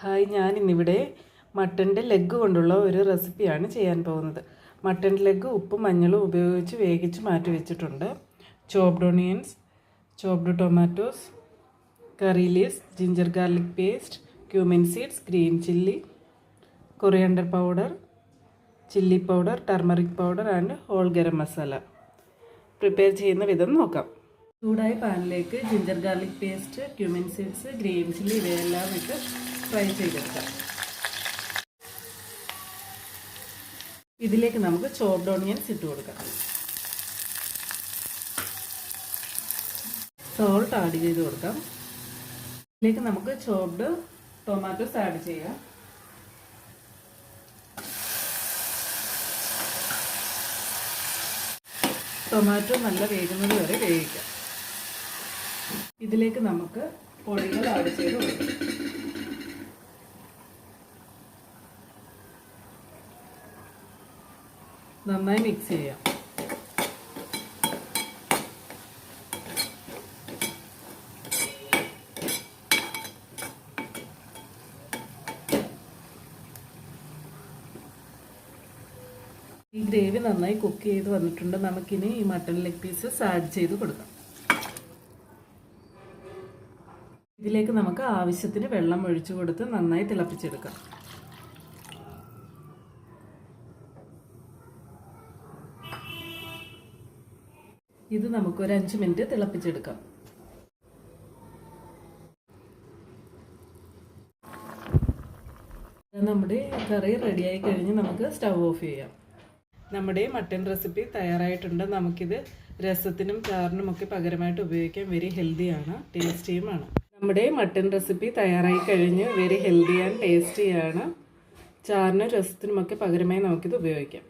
Hi, ഞാനിന്നിവിടെ മട്ടൻ്റെ leg കൊണ്ടുള്ള ഒരു റെസിപ്പിയാണ് ചെയ്യാൻ പോകുന്നത്. മട്ടൻ ലെഗ് ഉപ്പും മഞ്ഞളും ഉപയോഗിച്ച് വേവിച്ച് മാറ്റി വെച്ചിട്ടുണ്ട്. Chopped onions, chopped tomatoes, curry leaves, ginger garlic paste, cumin seeds, green chilli, coriander powder, chilli powder, turmeric powder and whole garam masala. Prepare ചെയ്യുന്ന വിധം നോക്കാം. ചൂടായ പാനിലേക്ക് ginger garlic paste, cumin seeds, green chilli ഇവയെല്ലാം ഇട്ട് ഫ്രൈ ചെയ്തെടുക്കാം. ഇതിലേക്ക് നമുക്ക് ചോപ്ഡ് ഓണിയൻസ് ഇട്ട് കൊടുക്കാം. സോൾട്ട് ആഡ് ചെയ്ത് കൊടുക്കാം. ഇതിലേക്ക് നമുക്ക് ചോപ്ഡ് ടൊമാറ്റോസ് ആഡ് ചെയ്യാം. ടൊമാറ്റോ നല്ല വേകുന്നത് വരെ വേവിക്കാം. ഇതിലേക്ക് നമുക്ക് പൊടികൾ ആഡ് ചെയ്ത് കൊടുക്കാം. നന്നായി മിക്സ് ചെയ്യാം. ഈ ഗ്രേവി നന്നായി കുക്ക് ചെയ്ത് വന്നിട്ടുണ്ട്. നമുക്കിനി ഈ മട്ടൺ ലെഗ് പീസസ് ആഡ് ചെയ്ത് കൊടുക്കാം. ഇതിലേക്ക് നമുക്ക് ആവശ്യത്തിന് വെള്ളം ഒഴിച്ചു കൊടുത്ത് നന്നായി തിളപ്പിച്ചെടുക്കാം. ഇത് നമുക്ക് ഒരു 5 മിനിറ്റ് തിളപ്പിച്ചെടുക്കാം. നമ്മുടെ കറി റെഡിയായി കഴിഞ്ഞ് നമുക്ക് സ്റ്റൗ ഓഫ് ചെയ്യാം. നമ്മുടെ മട്ടൻ റെസിപ്പി തയ്യാറായിട്ടുണ്ട്. നമുക്കിത് രസത്തിനും ചാറിനും ഒക്കെ പകരമായിട്ട് ഉപയോഗിക്കാം. വെരി ഹെൽത്തിയാണ്, ടേസ്റ്റിയുമാണ്. നമ്മുടെ മട്ടൻ റെസിപ്പി തയ്യാറായി കഴിഞ്ഞ് വെരി ഹെൽത്തി ആൻഡ് ടേസ്റ്റിയാണ്. ചാറിനും രസത്തിനുമൊക്കെ പകരമായി നമുക്കിത് ഉപയോഗിക്കാം.